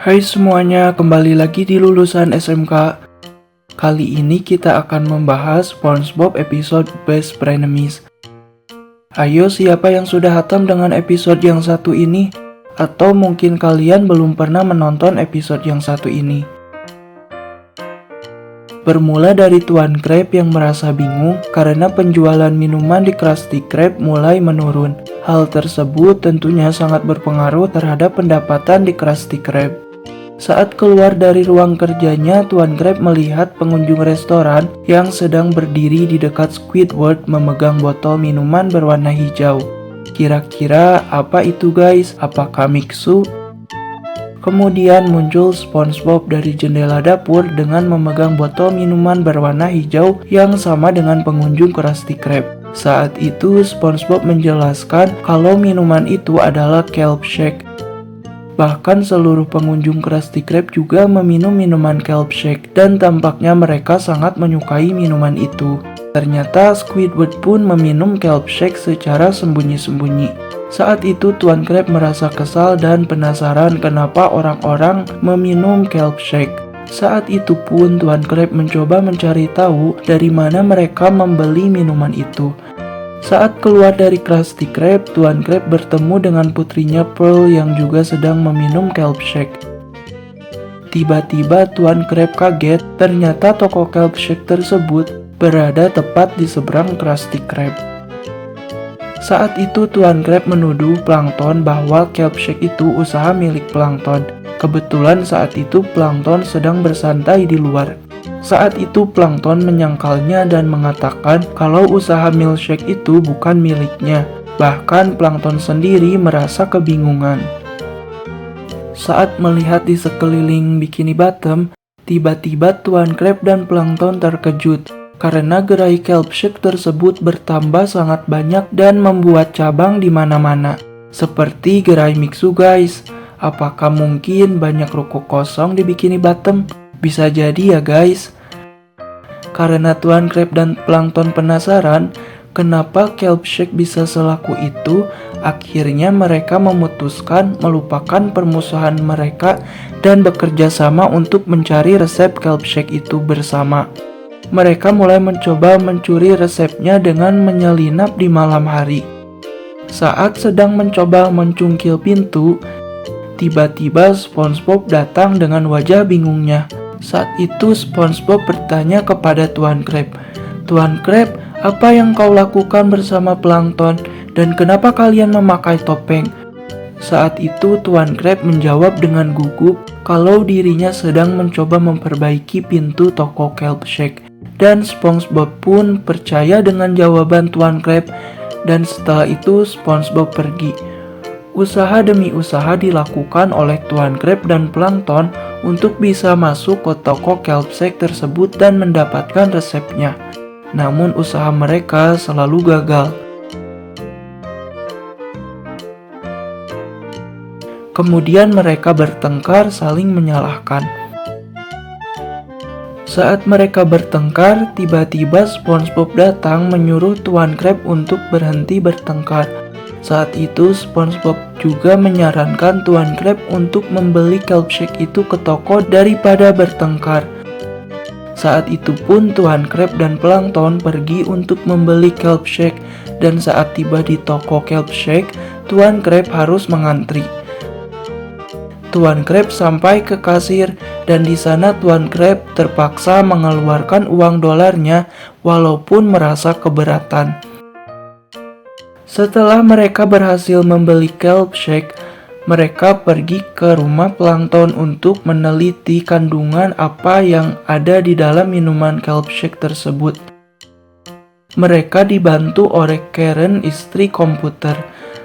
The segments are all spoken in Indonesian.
Hai semuanya, kembali lagi di lulusan SMK. Kali ini kita akan membahas SpongeBob episode Best Frenemies. Ayo, siapa yang sudah hatam dengan episode yang satu ini? Atau mungkin kalian belum pernah menonton episode yang satu ini? Bermula dari Tuan Krab yang merasa bingung karena penjualan minuman di Krusty Krab mulai menurun. Hal tersebut tentunya sangat berpengaruh terhadap pendapatan di Krusty Krab. Saat keluar dari ruang kerjanya, Tuan Krab melihat pengunjung restoran yang sedang berdiri di dekat Squidward memegang botol minuman berwarna hijau. Kira-kira apa itu guys? Apakah Mixu? Kemudian muncul SpongeBob dari jendela dapur dengan memegang botol minuman berwarna hijau yang sama dengan pengunjung Krusty Krab. Saat itu SpongeBob menjelaskan kalau minuman itu adalah Kelp Shake. Bahkan seluruh pengunjung Krusty Krab juga meminum minuman Kelp Shake dan tampaknya mereka sangat menyukai minuman itu. Ternyata Squidward pun meminum Kelp Shake secara sembunyi-sembunyi. Saat itu Tuan Krab merasa kesal dan penasaran kenapa orang-orang meminum Kelp Shake. Saat itu pun Tuan Krab mencoba mencari tahu dari mana mereka membeli minuman itu. Saat keluar dari Krusty Krab, Tuan Krab bertemu dengan putrinya Pearl yang juga sedang meminum Kelp Shake. Tiba-tiba Tuan Krab kaget, ternyata toko Kelp Shake tersebut berada tepat di seberang Krusty Krab. Saat itu Tuan Krab menuduh Plankton bahwa Kelp Shake itu usaha milik Plankton. Kebetulan saat itu Plankton sedang bersantai di luar. Saat itu Plankton menyangkalnya dan mengatakan kalau usaha milkshake itu bukan miliknya. Bahkan Plankton sendiri merasa kebingungan. Saat melihat di sekeliling Bikini Bottom, tiba-tiba Tuan Krab dan Plankton terkejut karena gerai Kelp Shake tersebut bertambah sangat banyak dan membuat cabang di mana-mana. Seperti gerai Mixu guys. Apakah mungkin banyak ruko kosong di Bikini Bottom? Bisa jadi ya guys. Karena Tuan Krab dan Plankton penasaran kenapa Kelp Shake bisa selaku itu, akhirnya mereka memutuskan melupakan permusuhan mereka dan bekerja sama untuk mencari resep Kelp Shake itu bersama. Mereka mulai mencoba mencuri resepnya dengan menyelinap di malam hari. Saat sedang mencoba mencungkil pintu, tiba-tiba SpongeBob datang dengan wajah bingungnya. Saat itu SpongeBob bertanya kepada Tuan Krab, "Tuan Krab, apa yang kau lakukan bersama Plankton dan kenapa kalian memakai topeng?" Saat itu Tuan Krab menjawab dengan gugup kalau dirinya sedang mencoba memperbaiki pintu toko Kelp Shake. Dan SpongeBob pun percaya dengan jawaban Tuan Krab dan setelah itu SpongeBob pergi. Usaha demi usaha dilakukan oleh Tuan Krab dan Plankton untuk bisa masuk ke toko Kelp Shake tersebut dan mendapatkan resepnya. Namun usaha mereka selalu gagal. Kemudian mereka bertengkar saling menyalahkan. Saat mereka bertengkar, tiba-tiba SpongeBob datang menyuruh Tuan Krab untuk berhenti bertengkar. Saat itu SpongeBob juga menyarankan Tuan Krab untuk membeli Kelp Shake itu ke toko daripada bertengkar. Saat itu pun Tuan Krab dan Plankton pergi untuk membeli Kelp Shake dan saat tiba di toko Kelp Shake, Tuan Krab harus mengantri. Tuan Krab sampai ke kasir dan di sana Tuan Krab terpaksa mengeluarkan uang dolarnya walaupun merasa keberatan. Setelah mereka berhasil membeli Kelp Shake, mereka pergi ke rumah Plankton untuk meneliti kandungan apa yang ada di dalam minuman Kelp Shake tersebut. Mereka dibantu oleh Karen, istri komputer.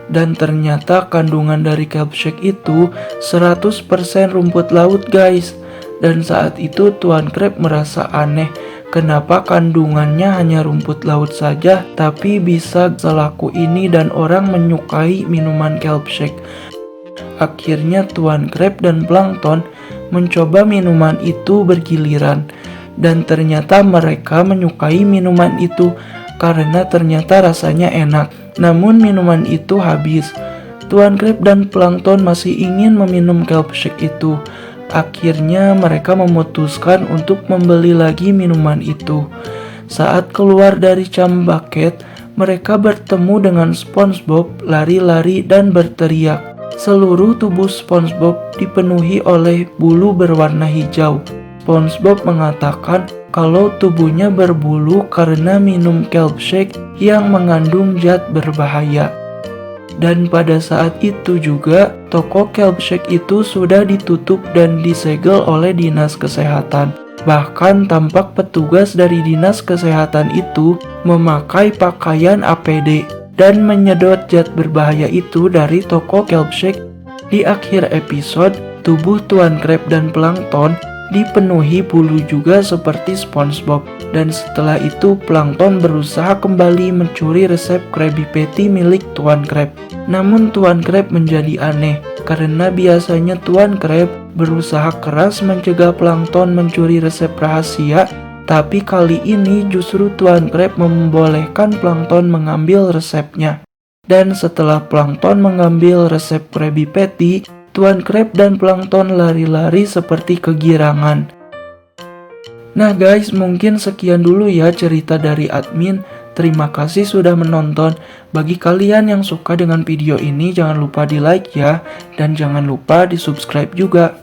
Dan ternyata kandungan dari Kelp Shake itu 100% rumput laut guys. Dan saat itu Tuan Krab merasa aneh, kenapa kandungannya hanya rumput laut saja tapi bisa selaku ini dan orang menyukai minuman Kelp Shake. Akhirnya Tuan Krab dan Plankton mencoba minuman itu bergiliran. Dan ternyata mereka menyukai minuman itu karena ternyata rasanya enak. Namun minuman itu habis. Tuan Krab dan Plankton masih ingin meminum Kelp Shake itu. Akhirnya mereka memutuskan untuk membeli lagi minuman itu. Saat keluar dari Chum Bucket, mereka bertemu dengan SpongeBob lari-lari dan berteriak. Seluruh tubuh SpongeBob dipenuhi oleh bulu berwarna hijau. SpongeBob mengatakan kalau tubuhnya berbulu karena minum kelp shake yang mengandung zat berbahaya. Dan pada saat itu juga, toko kelp shake itu sudah ditutup dan disegel oleh dinas kesehatan. Bahkan tampak petugas dari dinas kesehatan itu memakai pakaian APD dan menyedot zat berbahaya itu dari toko kelp shake. Di akhir episode, tubuh Tuan Crab dan Plankton dipenuhi bulu juga seperti SpongeBob. Dan setelah itu Plankton berusaha kembali mencuri resep Krabby Patty milik Tuan Crab. Namun Tuan Crab menjadi aneh karena biasanya Tuan Crab berusaha keras mencegah Plankton mencuri resep rahasia, tapi kali ini justru Tuan Crab membolehkan Plankton mengambil resepnya. Dan setelah Plankton mengambil resep Krabby Patty, Tuan Crab dan Plankton lari-lari seperti kegirangan. Nah guys, mungkin sekian dulu ya cerita dari admin. Terima kasih sudah menonton. Bagi kalian yang suka dengan video ini, jangan lupa di like ya. Dan jangan lupa di subscribe juga.